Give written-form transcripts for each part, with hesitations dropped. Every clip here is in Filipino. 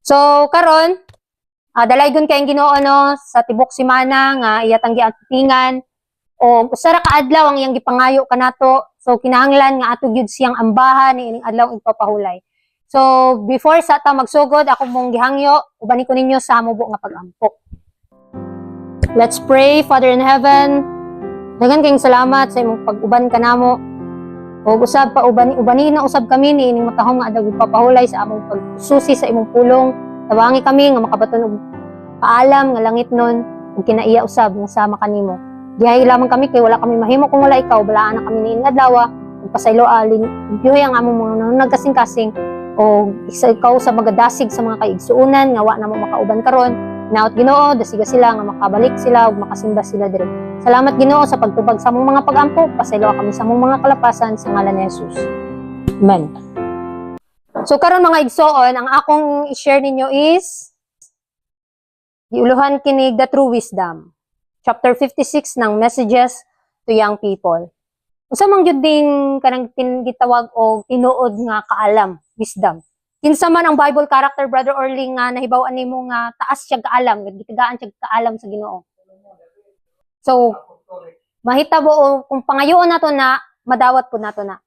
So karon, dalaygon kayong Ginoo no sa tibok semana nga iyatang giatingan o usa ra ka adlaw ang iyang gipangayo kanato. So kinahanglan nga ato gyud siyang ambahan ining adlaw ipapahulay. So before sa ta magsugod ako mong gihangyo ubani ko ninyo sa mubo nga pag-ampo. Let's pray. Father in heaven, daghan kayong salamat sa imong pag-uban kanamo. O usab pa ubani na usab kami ni ining matahong nga adlaw ipapahulay sa among pagsusi sa imong pulong. Tawangi kami nga makabaton og paalam nga langit nun ug kinaiya usab nga sama kanimo. Dihay lamang kami kay wala kami mahimo kung wala ikaw. Balaan na kami niining adlaw ug pasaylo alin biyoy ang among mga nagkasing-kasing o isa ikaw sa magadasig sa mga kaigsuunan nga wa na mo makauban karon. Naot Ginoo, dasiga sila nga makabalik sila ug makasimba sila diri. Salamat Ginoo sa pagtubag sa among mga pag-ampo. Pasaylo kami sa among mga kalapasan sa ngalan ni Jesus. Amen. So karon mga igsoon, ang akong i-share ninyo is giuluhan kinig the true wisdom. Chapter 56 ng Messages to Young People. Unsa man gyud ding kanang gitawag og tinuod nga kaalam, wisdom. Kinsa man ang Bible character, Brother Orling, nga nahibaw-an nimo nga taas siya kaalam, gitagaan siya kaalam sa Ginoo. So, mahitabo o kung pangayoon nato na, madawat po nato na.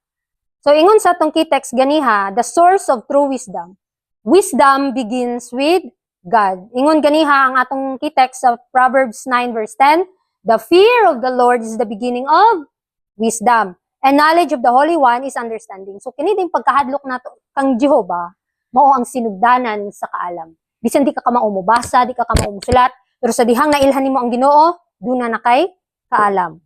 So, ingon sa itong key text ganiha, the source of true wisdom. Wisdom begins with God. Ingon ganiha ang atong key text sa Proverbs 9 verse 10, the fear of the Lord is the beginning of wisdom, and knowledge of the Holy One is understanding. So, kini ding pagkahadlok nato kang Jehovah, mao ang sinugdanan sa kaalam. Bisan di ka kamao mubasa, di ka kamao musulat, pero sa dihang nailhan nimo ang Ginoo, duna na kay kaalam.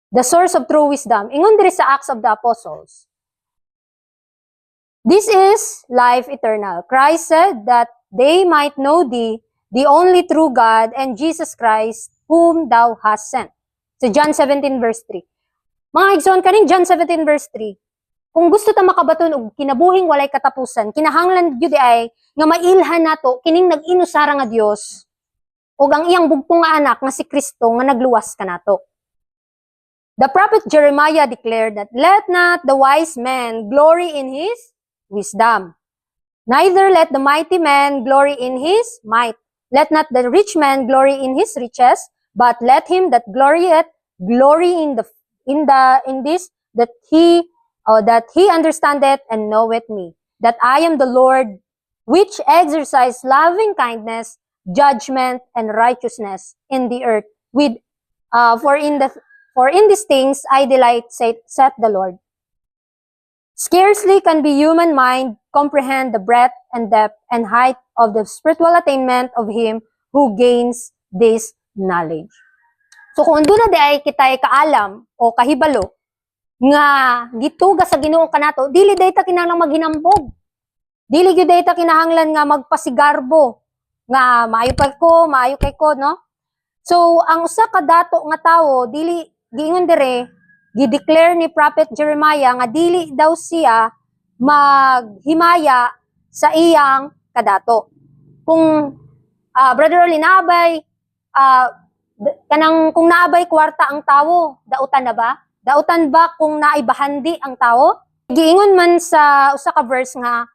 The source of true wisdom. Ingon diri sa Acts of the Apostles. This is life eternal. Christ said that they might know thee, the only true God, and Jesus Christ, whom thou hast sent. So John 17 verse 3. Mga igsoon kaning John 17 verse 3. Kung gusto ta makabaton og kinabuhing walay katapusan, kinahanglan gyud ay nga mailhan nato kining nag-inusara nga Dios ug ang iyang bugtong nga anak nga si Kristo nga nagluwas kanato. The prophet Jeremiah declared that let not the wise man glory in his wisdom, neither let the mighty man glory in his might. Let not the rich man glory in his riches, but let him that glorieth glory in this that he understandeth and knoweth me, that I am the Lord, which exercise loving kindness, judgment, and righteousness in the earth. For in these things I delight, saith the Lord. Scarcely can be human mind comprehend the breadth and depth and height of the spiritual attainment of him who gains this knowledge. So kung doon na di ay kita'y kaalam o kahibalo, nga gituga sa Ginoo kanato, dili dayta kinahanglan maghinambog. Dili gyud dayta kinahanglan nga magpasigarbo nga maayo kay ko, no? So ang usa ka dato nga tawo dili giingon dire, gi-declare ni Prophet Jeremiah nga dili daw siya maghimaya sa iyang kadato. Kung Brother Oli naabay kung naabay kwarta ang tawo, dautan na ba? Dautan ba kung naibahandi ang tao? Giingon man sa usa ka verse nga,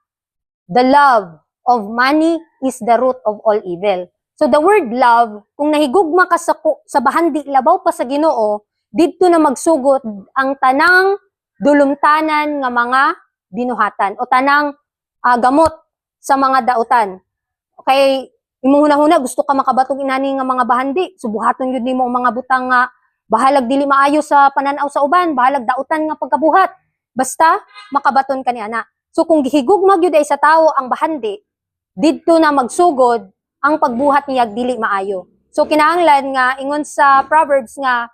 the love of money is the root of all evil. So the word love, kung nahigugma ka sa bahandi, labaw pa sa Ginoo, didto na magsugot ang tanang dulumtanan nga mga binuhatan o tanang gamot sa mga dautan. Okay, imong hunahuna gusto ka makabatog inani nga mga bahandi, subuhaton yun nimo ang mga butang nga bahalag dili maayo sa pananaw sa uban, bahalag dautan nga pagkabuhat. Basta makabaton kani ana. So kung gihigugma gyud ay sa tawo ang bahandi, didto na magsugod ang pagbuhat niya dili maayo. So kinahanglan nga ingon sa Proverbs nga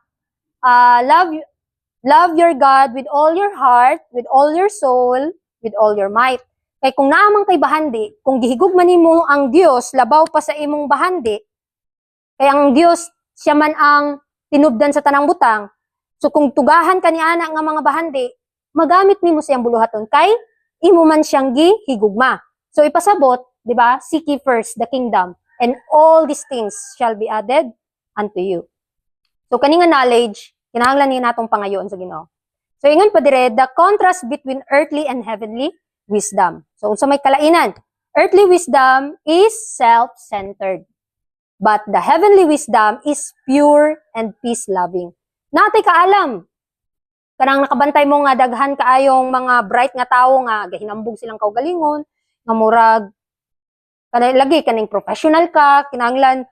love your God with all your heart, with all your soul, with all your might. Kay kung naamang kay bahandi, kung gihigugma nimo ang Dios labaw pa sa imong bahandi, kay ang Dios siya man ang tinubdan sa tanang butang. So kung tugahan ka ni ana nga mga bahandi, magamit nimo siyang buluhaton kay imo man siyang gihigugma. So ipasabot, di ba? Seek ye first the kingdom, and all these things shall be added unto you. So kani nga knowledge, kinahanglan ni natong pangayoon sa Ginoo. So ingon pa dire, the contrast between earthly and heavenly wisdom. So unsa may kalainan? Earthly wisdom is self-centered. But the heavenly wisdom is pure and peace-loving. Natay kaalam. Kanang nakabantay mo nga daghan kaayong mga bright nga tawo nga gahinambog silang kaugalingon, nga murag kanay lagi kaning professional ka, kinahanglan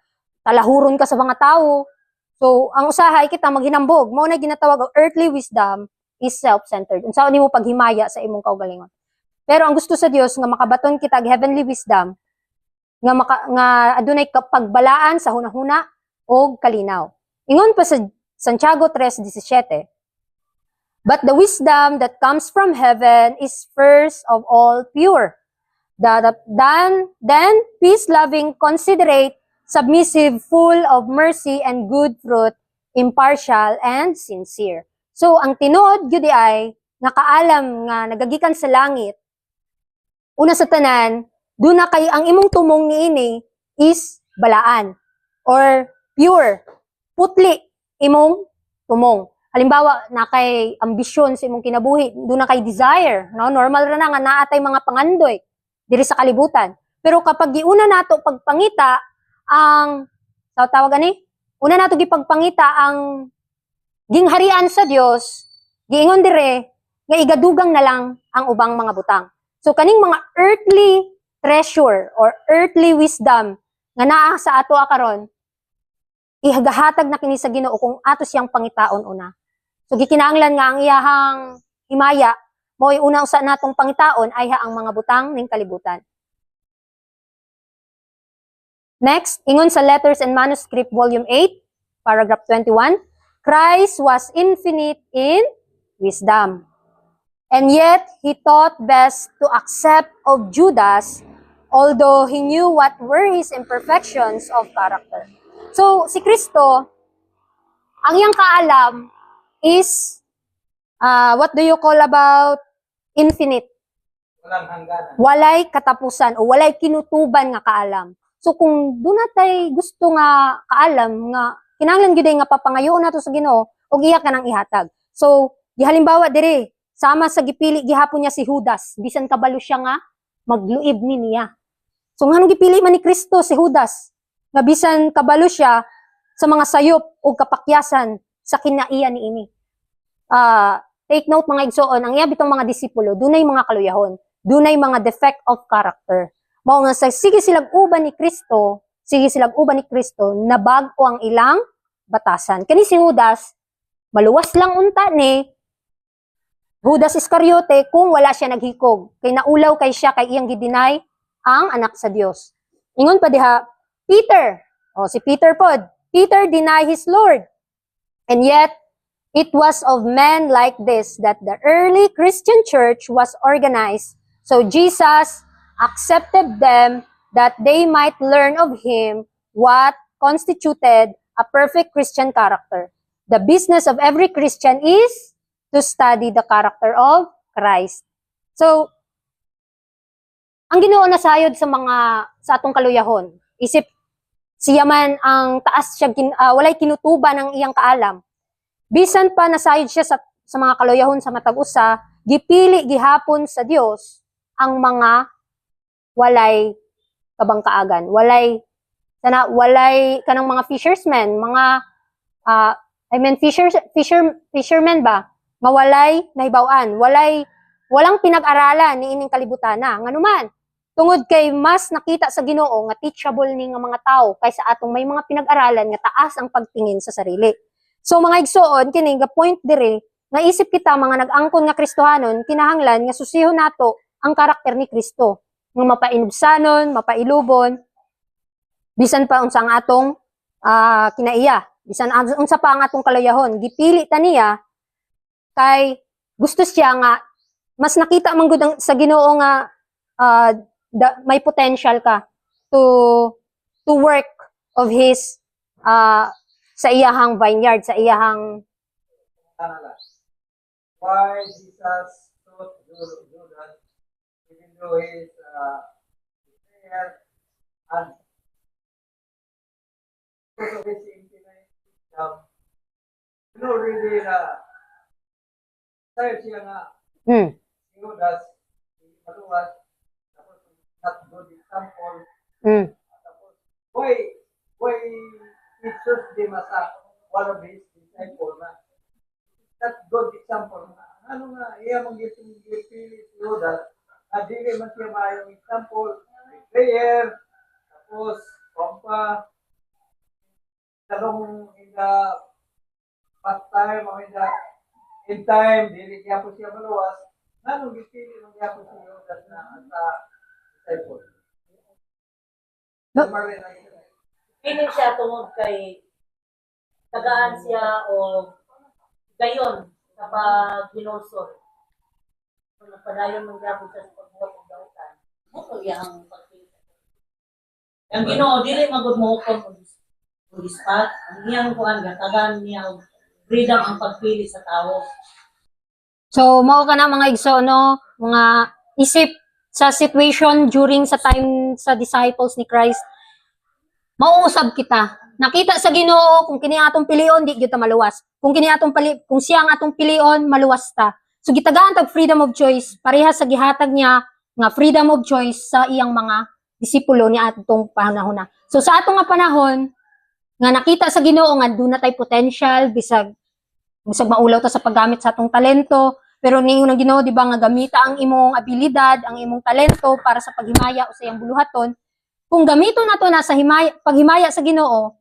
talahuron ka sa mga tao. So, ang usahay kita maghinambog, mao na ginatawag og earthly wisdom is self-centered. Unsaon nimo paghimaya sa imong kaugalingon. Pero ang gusto sa Dios nga makabaton kita og heavenly wisdom nga adunay pagbalaan sa hunahuna o kalinaw. Ingon pa sa Santiago 3:17, but the wisdom that comes from heaven is first of all pure. Then peace-loving, considerate, submissive, full of mercy and good fruit, impartial and sincere. So, ang tinuod gyud ay nga kaalam nga nagagikan sa langit. Una sa tanan, doon na kay ang imong tumong niini is balaan or pure, putli imong tumong. Halimbawa, na kay ambisyon sa imong kinabuhi, doon na kay desire, no? Normal ra na nga naatay mga pangandoy diri sa kalibutan. Pero kapag giuna nato pagpangita ang tawag ani, una nato gipagpangita ang gingharian sa Dios, giingon dire nga igadugang na lang ang ubang mga butang. So kaning mga earthly treasure or earthly wisdom nga naa sa ato karon, ihagahatag na kini sa Ginoo kung ato siyang pangitaon una. So gikinahanglan nga ang iyahang himaya mo'y unang sa natong pangitaon ay ang mga butang ning kalibutan. Next, ingon sa Letters and Manuscript Volume 8, paragraph 21, Christ was infinite in wisdom. And yet, he thought best to accept of Judas, although he knew what were his imperfections of character. So, si Kristo, ang iyang kaalam is, what do you call about infinite? Walang hangganan. Walay katapusan o walay kinutuban nga kaalam. So, kung doon natay gusto nga kaalam, nga kinahanglan gyud nga papangayoon nato sa Ginoo, og iya ka nang ihatag. So, gihalimbawa diri, sama sa gipili gihapon niya si Judas, bisan kabalo siya nga magluib ni niya. So nganong gipili man ni Kristo si Judas, nga bisan kabalo siya sa mga sayop o kapakyasan sa kinaiya niini. Take note mga igsoon, ang iya bitong mga disipulo, dunay mga kaluyahon, dunay mga defect of character. Mao nga sige silag uban ni Kristo, na bag-o ang ilang batasan. Kani si Judas, maluwas lang unta ni Judas Iscariote kung wala siya naghikog. Kay naulaw kay siya kay iyang gidinay ang anak sa Dios. Ingon pa diha, Peter. Si Peter pod. Peter denied his Lord. And yet, it was of men like this that the early Christian church was organized. So Jesus accepted them that they might learn of him what constituted a perfect Christian character. The business of every Christian is to study the character of Christ. So, ang Ginoo nasayod sa atong kaluyahon, isip siya man ang taas siya walay kinutuban ang iyang kaalam. Bisan pa nasayod siya sa mga kaluyahon sa matag usa, gipili gihapon sa Dios ang mga walay kabangkaagan, walay kanang mga fishermen, mga fishermen ba? Mawalay nahibaw-an, walang pinag-aralan ni ining kalibutana. Nganuman, tungod kay mas nakita sa Ginoo nga teachable ni nga mga tao kaysa atong may mga pinag-aralan nga taas ang pagtingin sa sarili. So mga igsoon kini nga point dire, naisip kita mga nag-angkon nga Kristohanon, kinahanglan nga susihon nato ang karakter ni Kristo, nga mapainubsanon, mapailubon, bisan pa unsa ang atong kinaiya, bisan unsa pa ang atong kaluyahon, gipili ta niya kay gusto siya nga mas nakita man gud sa Ginoo nga may potential ka to work of his sa iyahang vineyard, sa iyahang Why Jesus taught Judas, even though he is prayer and because of his infinite wisdom, really tayo siya nga Judas, maluwas, tapos not good example. Mm. Tapos, why he chose them as one of his disciples na not good example na ano nga, iya mong gipili si Judas, na dili man siya maayong example, prayer, tapos, pampa, talong in the past time, o in time, dili kaya po siya maluwas, nanong gipili man kaya po si Judas na sa disciple. No. Piling siya tungod kay tagaan siya o gayon kapag binulsol. Kung nagpadayon ng gapon siya sa pagbuhat ng dautan, mo ang pagpili. Ang Ginoo dili magud mo hukom o dispat, ang iyang kuan gatagan niya og freedom ang pagpili sa tao. So, mao ka na mga igso, no? Mga isip sa situation during sa time sa disciples ni Christ. Mauusab kita. Nakita sa Ginoo kung kini atong pilion di gyud ta maluwas. Kung kung siya ang atong pilion, maluwas ta. So gitagaan tag freedom of choice parehas sa gihatag niya nga freedom of choice sa iyang mga disipulo ni atong panahon na. So sa atong nga panahon nga nakita sa Ginoo nga doon na tay potential bisag maulaw ta sa paggamit sa atong talento, pero ningon ng Ginoo di ba nga gamita ang imong abilidad, ang imong talento para sa paghimaya o sa iyang buluhaton. Kung gamito na to na sa paghimaya sa Ginoo,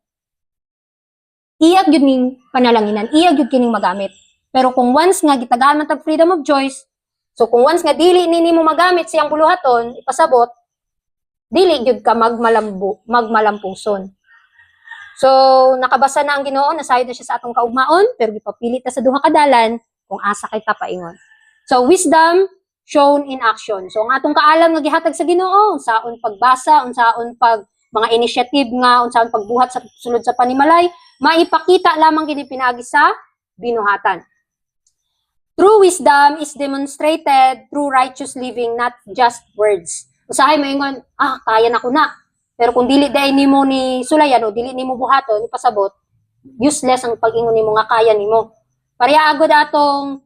iyag yun ning panalanginan, iyag yun kining magamit. Pero kung once nga gitagaan tag freedom of choice, so kung once nga dili nimo magamit siyang buluhaton, ipasabot, dili gyud ka magmalampungson. So nakabasa na ang Ginoo, nasayod na siya sa atong kaugmaon, pero gipapili ta sa duha ka dalan kung asa kay ta paingon. So wisdom shown in action. So ang atong kaalam nga gihatag sa Ginoo, unsaon pagbasa, unsaon pag mga initiative nga, unsaon pagbuhat sa sulod sa panimalay, maipakita lamang gini pinaagi sa binuhatan. True wisdom is demonstrated through righteous living, not just words. Usahay mo ingon, kaya na ko na. Pero kung dili dahil nimo ni sulayan o dili nimo buhaton, ipasabot, useless ang pag-ingon nimo nga kaya nimo. Pareha agad atong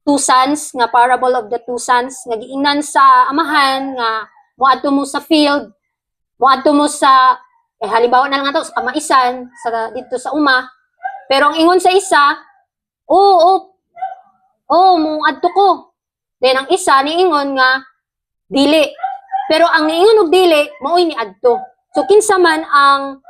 two sons, nga parable of the two sons, nga giingnan sa amahan, nga moadto mo sa field, moadto mo sa, halimbawa na lang ato, sa kamaisan, dito sa uma. Pero ang ingon sa isa, moadto ko. Then ang isa, niingon nga, dili. Pero ang niingon og dili, maoy ni adto. So kinsa man ang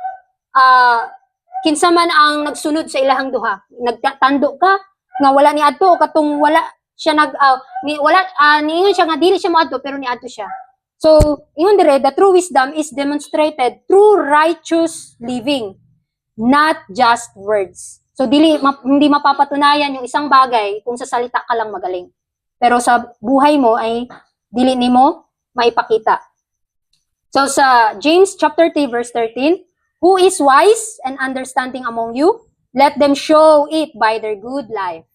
nagsunod sa ilahang duha. Nagtando ka nga wala ni adto o katong wala siya niingon siya nga dili siya moadto pero ni adto siya. So ingon dire, the true wisdom is demonstrated through righteous living, not just words. So hindi mapapatunayan yung isang bagay kung sa salita ka lang magaling. Pero sa buhay mo ay dili nimo maipakita. So sa James chapter 3 verse 13, who is wise and understanding among you? Let them show it by their good life,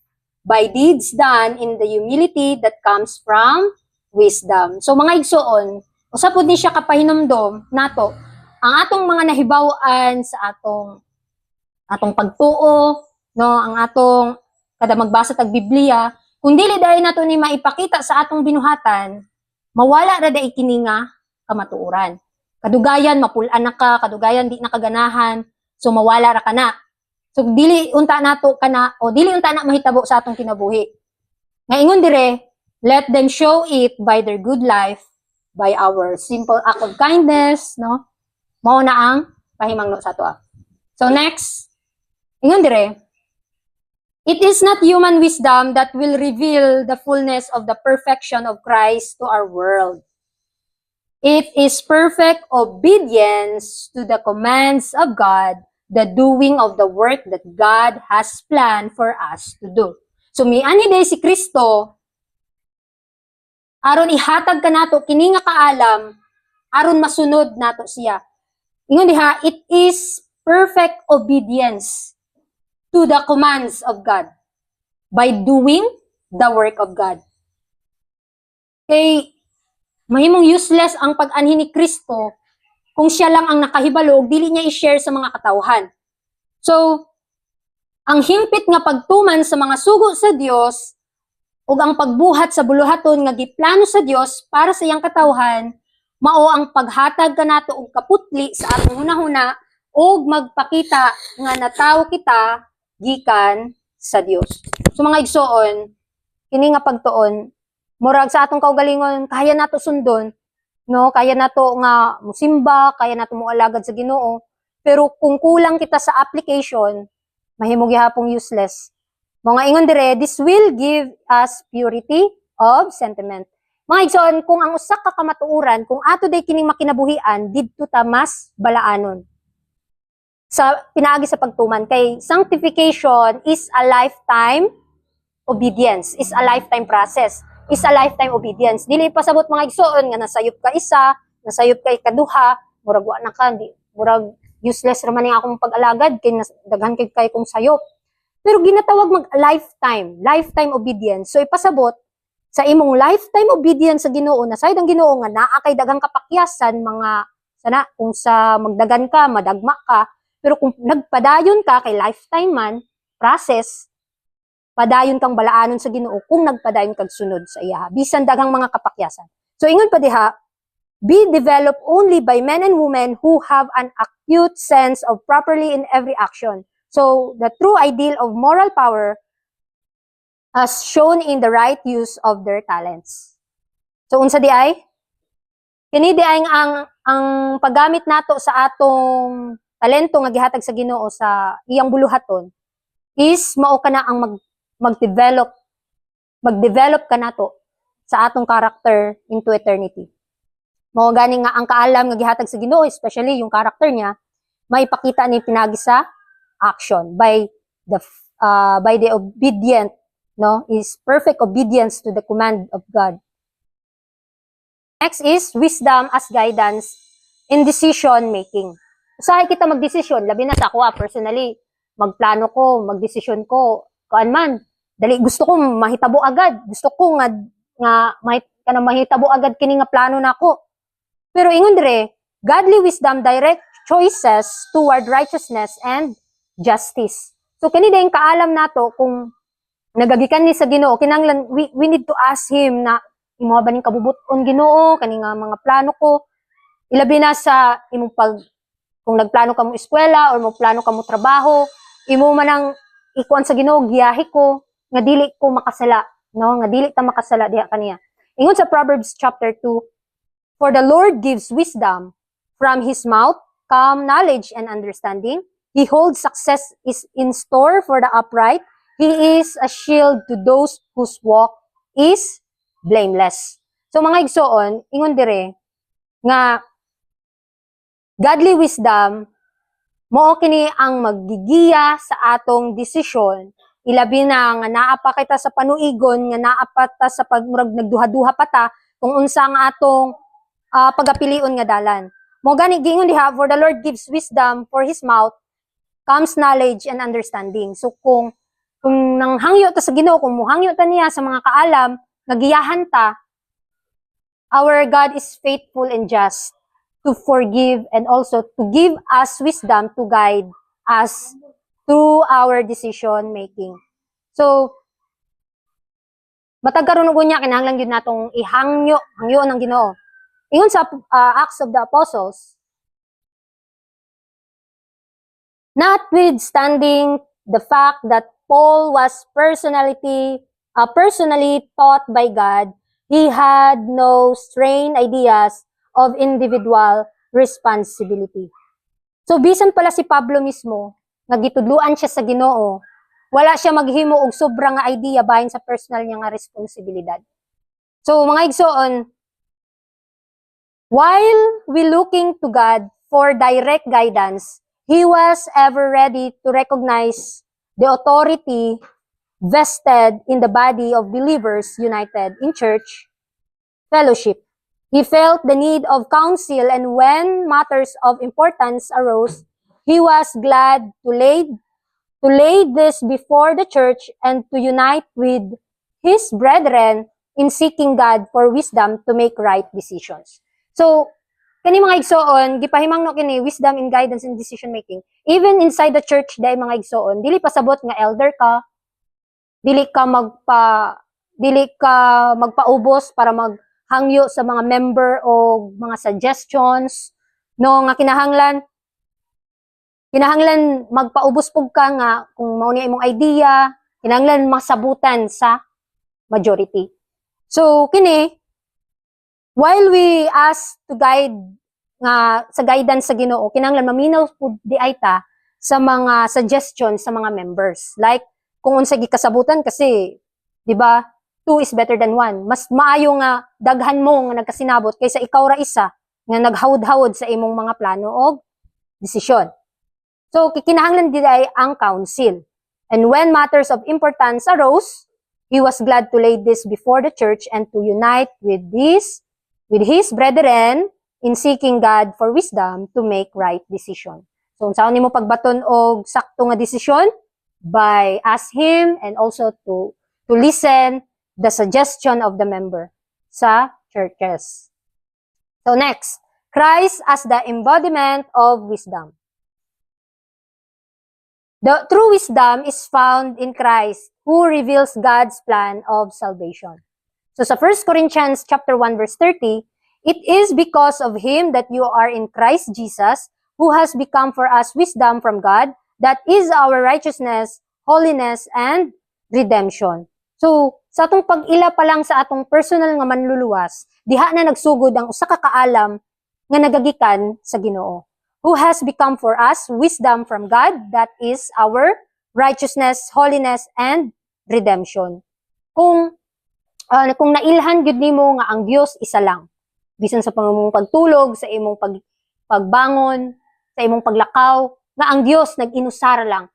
by deeds done in the humility that comes from wisdom. So mga igsoon, usapod ni siya kapahinomdom nato ang atong mga nahibaw-an sa atong pagtuo, no, ang atong kada magbasa tag Biblia, kung dili dahil nato ni maipakita sa atong binuhatan, mawala ra dai kini nga kamatuoran. Kadugayan mapulan na ka, kadugayan di nakaganahan, so mawala ra kana. So dili unta nato kana o dili unta na mahitabo sa atong kinabuhi. Nga ingon dire, let them show it by their good life, by our simple act of kindness, no? Mao na ang pahimangno sa ato. So next, ingon dire, it is not human wisdom that will reveal the fullness of the perfection of Christ to our world. It is perfect obedience to the commands of God, the doing of the work that God has planned for us to do. So miani day si Kristo, aron ihatag ka nato kini nga kaalam, aron masunod nato siya. Ingon diha, it is perfect obedience to the commands of God by doing the work of God. Kay mahimong useless ang pag-anhi ni Kristo kung siya lang ang nakahibalo ug dili niya i-share sa mga katawhan. So, ang himpit nga pagtuman sa mga sugo sa Dios ug ang pagbuhat sa buluhaton nga giplano sa Dios para sa iyang katawhan mao ang paghatag kanato og kaputli sa atong hunahuna ug magpakita nga natawo kita gikan sa Dios. So mga igsoon, kini nga pagtuon murag sa atong kaugalingon kaya nato sundon, no? Kaya nato nga musimba, kaya nato moalagad sa Ginoo. Pero kung kulang kita sa application, mahimo gihapong useless. Mga ingon dire, this will give us purity of sentiment. Mga igsoon, kung ang usa ka kamatuoran, kung ato day kining makinabuhian, didto ta mas balaanon. Sa pinaagi sa pagtuman kay sanctification is a lifetime obedience, is a lifetime process, is a lifetime obedience. Dili pasabot mga igsoon nga nasayop ka isa, nasayop ka ikaduha, murag wa na ka, murag useless ra man ning akong pag-alagad kay daghan kay kong sayop. Pero ginatawag lifetime obedience. So ipasabot sa imong lifetime obedience sa Ginoo, nasayod ang Ginoo nga naa kay daghang kapakyasan mga sana kung sa magdagan ka, madagma ka, pero kung nagpadayon ka kay lifetime man process, padayon kang balaanon sa Ginoo kung nagpadayon kag sunod sa iya bisan daghang mga kapakyasan. So ingon pa diha, be developed only by men and women who have an acute sense of properly in every action. So the true ideal of moral power as shown in the right use of their talents. So unsa di ay? Kini di ay ang paggamit nato sa atong talento nga gihatag sa Ginoo sa iyang buluhaton is mao kana ang mag-develop ka nato sa atong character into eternity. Mao gani nga ang kaalam nga gihatag sa Ginoo, especially yung character niya, maipakita ni pinagi sa action by the obedient, no, is perfect obedience to the command of God. Next is wisdom as guidance in decision making. Usahay kita magdesisyon, labi na sa ako personally, magplano ko, magdesisyon ko, kuan man, dali gusto ko mahitabo agad, gusto ko nga mahitabo agad kini nga plano nako. Pero ingon dire, godly wisdom direct choices toward righteousness and justice. So kini dayong kaalam nato kung nagagikan ni sa Ginoo, kinahanglan we need to ask him na imo ba ning kabubuton Ginoo kani nga mga plano ko. Ilabi na sa imong kung nagplano ka mo eskwela or mo plano ka mo trabaho, imo man ang ikuan sa Ginoo, giyahi ko nga dili ko makasala, no? Nga dili ta makasala diha kaniya. Ingon sa Proverbs chapter 2, for the Lord gives wisdom, from his mouth come knowledge and understanding. He holds success is in store for the upright. He is a shield to those whose walk is blameless. So mga igsoon, ingon dire nga godly wisdom mao kini ang maggigiya sa atong desisyon, ilabi na nga naa pa kita sa panuigon, nga naa pa ta sa pagmurag nagduha-duha pa ta kung unsa nga atong pagapilion nga dalan. Mo gani gingon diha, for the Lord gives wisdom, for his mouth comes knowledge and understanding. So kung nanghangyo ta sa Ginoo, kung muhangyo ta niya sa mga kaalam, nagiyahan ta, our God is faithful and just to forgive and also to give us wisdom to guide us through our decision making. So matag karon ug unya kinahanglan gyud natong hangyo ng Ginoo. Ingon sa Acts of the Apostles, notwithstanding the fact that Paul was personally taught by God, he had no strained ideas of individual responsibility. So bisan pala si Pablo mismo, nga gitudluan siya sa Ginoo, wala siya maghimo og sobrang nga idea bahin sa personal niya nga responsibilidad. So mga igsoon, while we looking to God for direct guidance, he was ever ready to recognize the authority vested in the body of believers united in church fellowship. He felt the need of counsel, and when matters of importance arose, he was glad to lay this before the church and to unite with his brethren in seeking God for wisdom to make right decisions. So, kani mga igsoon, gipahimangno kini wisdom in guidance in decision making. Even inside the church day mga igsoon, dili pasabot nga elder ka, dili ka magpaubos para hangyo sa mga member o mga suggestions no nga kinahanglan magpaubos pug ka nga kung mao ni imong idea, kinahanglan masabutan sa majority. So kini while we ask to guide nga sa guidance sa Ginoo, kinahanglan maminaw pud di ay ta sa mga suggestions sa mga members. Like kung unsa gikasabutan kasi 'di ba? 2 is better than 1. Mas maayo nga daghan mo nga nagkasinabot kaysa ikaw ra isa nga naghawod-hawod sa imong mga plano o desisyon. So kinahanglan di ay ang council. And when matters of importance arose, he was glad to lay this before the church and to unite with his brethren in seeking God for wisdom to make right decision. So unsaon nimo pagbaton og sakto nga desisyon? By ask him and also to listen the suggestion of the member sa churches. So next, Christ as the embodiment of wisdom. The true wisdom is found in Christ, who reveals God's plan of salvation. So sa 1 Corinthians chapter 1 verse 30, it is because of him that you are in Christ Jesus, who has become for us wisdom from God, that is our righteousness, holiness, and redemption. So, sa atong pag-ila pa lang sa atong personal nga manluluwas, diha na nagsugod ang usa ka kaalam nga nagagikan sa Ginoo, who has become for us wisdom from God, that is our righteousness, holiness, and redemption. Kung nailhan gyud nimo nga ang Dios isa lang, bisan sa imong pagtulog, sa imong pagbangon, sa imong paglakaw, nga ang Dios nag-inusara lang.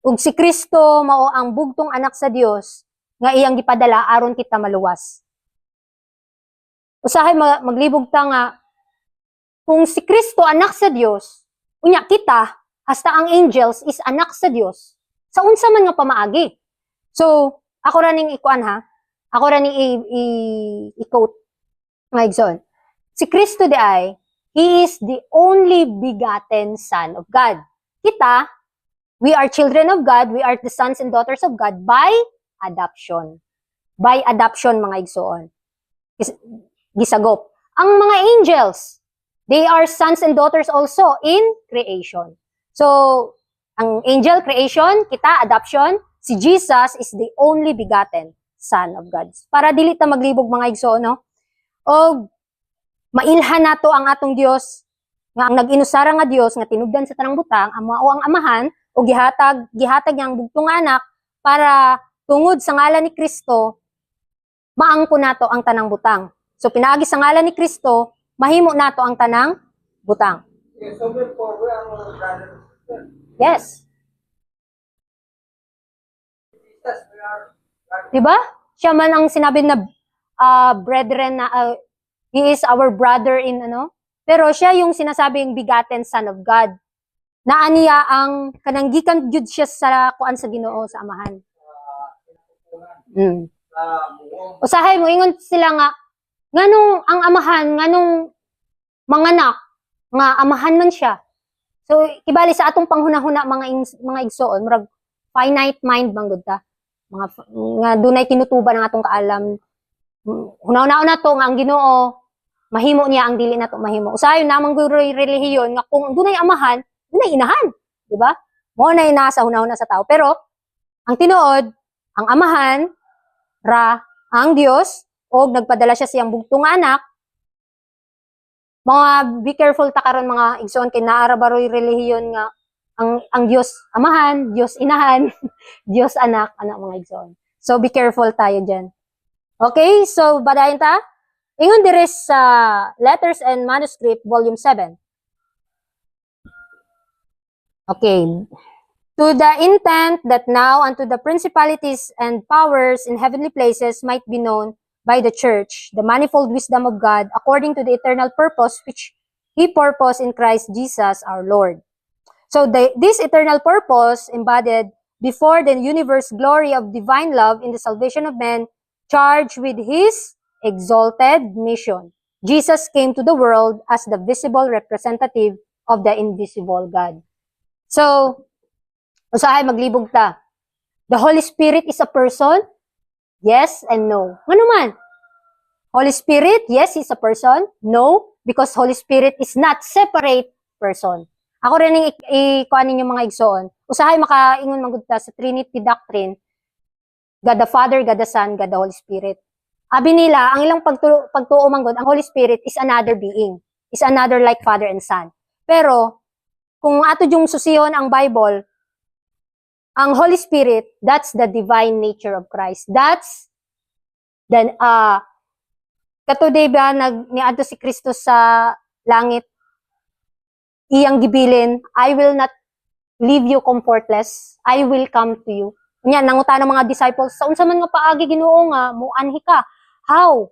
Ug si Kristo mao ang bugtong anak sa Dios nga iyang gipadala aron kita maluwas. Usahay maglibog ta nga kung si Kristo anak sa Dios, unya kita hasta ang angels is anak sa Dios. Sa unsa man nga pamaagi. So, ako ra ning ikuan ha. Ako ra ning i-quote nga igsoon. Si Kristo di ay, he is the only begotten Son of God. Kita, we are children of God, we are the sons and daughters of God by adoption. By adoption, mga igsoon. Gisagop. Ang mga angels, they are sons and daughters also in creation. So, ang angel creation, kita adoption, si Jesus is the only begotten Son of God. Para dili ta maglibog mga igsoon, no? O mailhan nato ang atong Dios nga ang nag-inusara nga Dios nga tinubdan sa tanang butang ang mao ang amahan o gihatag niya ang bugtong nga anak para tungod sa ngalan ni Kristo maangko nato ang tanang butang. So pinaagi sa ngalan ni Kristo mahimo nato ang tanang butang. Okay, so therefore, we are all brothers and sisters. Yes. Jesus, we are brothers. Diba? Siya man ang sinabi na brethren na he is our brother in ano. Pero siya yung sinasabing begotten Son of God. Naa niya ang kananggikan jud siya sa kuan sa Ginoo sa amahan. Buong Usahay mo ingon sila nga nganong ang amahan nganong manganak nga amahan man siya. So kibali sa atong panghunahuna mga igsoon murag finite mind bang gud ta. Mga nga dunay kinutuban ang atong kaalam. Hunaw-hunaw na to nga ang Ginoo mahimo niya ang dili nato mahimo. Usahay namang guroy relihiyon nga kung dunay amahan, dunay inahan, di ba? Mo na nasa hunahuna sa tao. Pero ang tinuod, ang amahan ra ang Dios o nagpadala siya siyang bugtong anak. Mga be careful ta karon mga igsoon kay naara baroy relihiyon nga ang Dios amahan, Dios inahan, Dios anak mga igsoon. So be careful tayo diyan. Okay, so badayon ta. Ingon diri sa Letters and Manuscript volume 7. Okay. To the intent that now unto the principalities and powers in heavenly places might be known by the church the manifold wisdom of God according to the eternal purpose which he purposed in Christ Jesus our Lord. So this eternal purpose embodied before the universe glory of divine love in the salvation of men, charged with his exalted mission. Jesus came to the world as the visible representative of the invisible God. So, usahay maglibog ta. The Holy Spirit is a person? Yes and no. Ngano man? Holy Spirit, yes, He's a person. No, because Holy Spirit is not separate person. Ako rin yung ikuan ninyo mga igsoon. Usahay makaingon magudta sa Trinity doctrine. God the Father, God the Son, God the Holy Spirit. Abi nila, ang ilang pagtuo manggod, ang Holy Spirit is another being. Is another like Father and Son. Pero, kung ato yung susihon ang Bible, ang Holy Spirit, that's the divine nature of Christ. That's the, katuday ba, niadto si Kristo sa langit, iyang gibilin, I will not leave you comfortless, I will come to you. Nya nanguta ng mga disciples, sa unsa man nga paagi Ginoo nga, muanhi ka. How?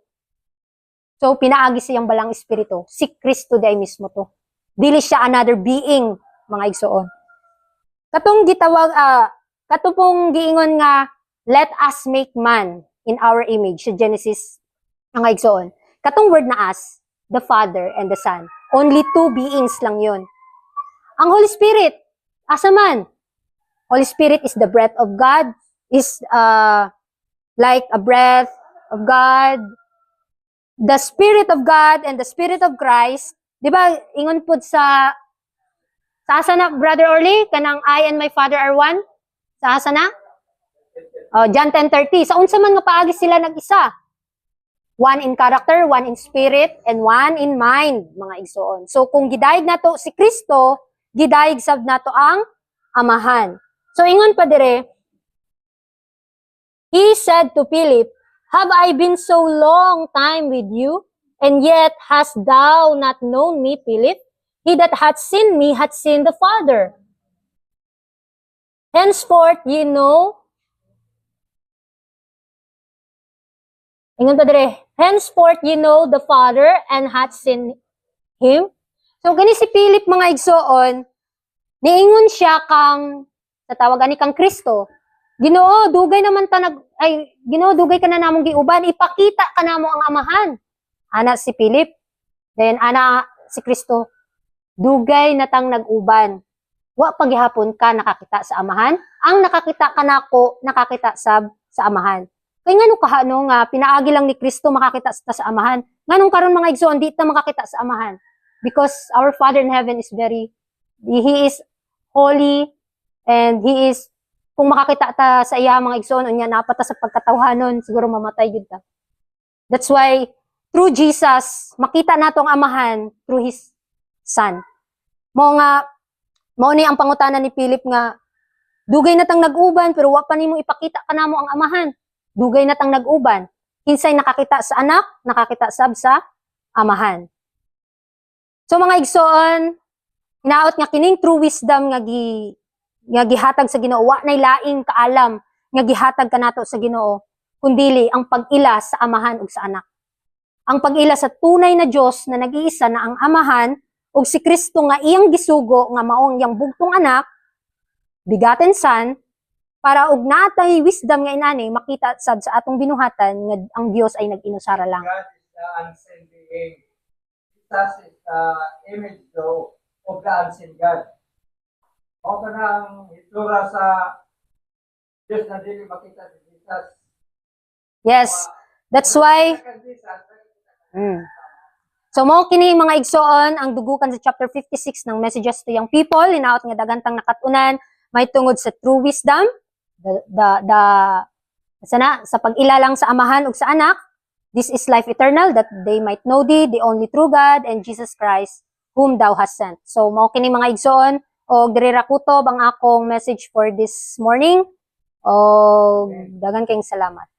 So, pinaagi siyang balang espiritu. Si Kristo day mismo to. Dili siya another being, mga igsoon. Katong gitawag, katupong giingon nga, let us make man in our image, sa Genesis, mga igsoon. Katong word na as, the Father and the Son. Only two beings lang yun. Ang Holy Spirit, asa man? Holy Spirit is the breath of God, is like a breath of God, the Spirit of God and the Spirit of Christ. Di ba, ingon po sa asa na, Brother Orly, kanang I and my Father are one? Sa asa na? John 10:30. Sa unsa man nga paagi sila nag-isa? One in character, one in spirit, and one in mind, mga igsoon. So, kung gidayeg nato si Kristo, gidayeg sab nato ang Amahan. So, ingon pa dire, He said to Philip, have I been so long time with you, and yet hast thou not known me, Philip? He that hath seen me hath seen the Father. Henceforth ye know, ingon pa dire, henceforth ye know the Father and hath seen Him. So, gani si Philip mga igsoon, niingon siya kang, sa tawagan ni kang Kristo, Ginoo, dugay naman ta Ginoo, dugay ka na namong giuban, ipakita ka namo ang Amahan. Ana si Philip, then ana si Kristo, dugay na tang nag-uban. Wa paghihapon ka nakakita sa Amahan, ang nakakita ka nako, nakakita sa Amahan. Kay ngano kahano nga pinaagi lang ni Kristo makakita sa Amahan. Nganong karon mga igsoon di ta makakita sa Amahan? Because our Father in heaven is He is holy, and He is, kung makakita ta sa iya mga igsoon, unya napata sa pagkatawhanon, siguro mamatay yun ta. That's why, through Jesus, makita nato ang Amahan through His Son. Mao ni ang pangutana ni Philip nga, dugay na tang nag-uban, pero wa pa nimo ipakita ka namo ang Amahan. Dugay na tang nag-uban. Kinsay nakakita sa anak, nakakita sab sa Amahan. So mga igsoon, hinaot nga kining true wisdom nga gihatag sa Ginoo, wa nay laing kaalam nga gihatag kanato sa Ginoo, kundili ang pag-ila sa Amahan ug sa anak. Ang pag-ila sa tunay na Dios na nag-iisa na ang Amahan ug si Kristo nga iyang gisugo nga maong iyang bugtong anak, begotten Son, para og natay wisdom nga inani makita sad sa atong binuhatan nga ang Dios ay nag-inusara lang. God is the unseen being. Jesus is the image though of the unseen God. O ka ng itura sa Diyos na dili makita si Jesus. Yes, that's why So mo kini mga igsoon ang dugukan sa chapter 56 ng Messages to Young People, hinaot nga dagantang nakatunan may tungod sa true wisdom, sa pag-ilalang sa Amahan ug sa anak. This is life eternal, that they might know thee, the only true God, and Jesus Christ, whom thou hast sent. So mo kini mga igsoon, o diri ra kutob ang akong message for this morning. O dagan kayong salamat.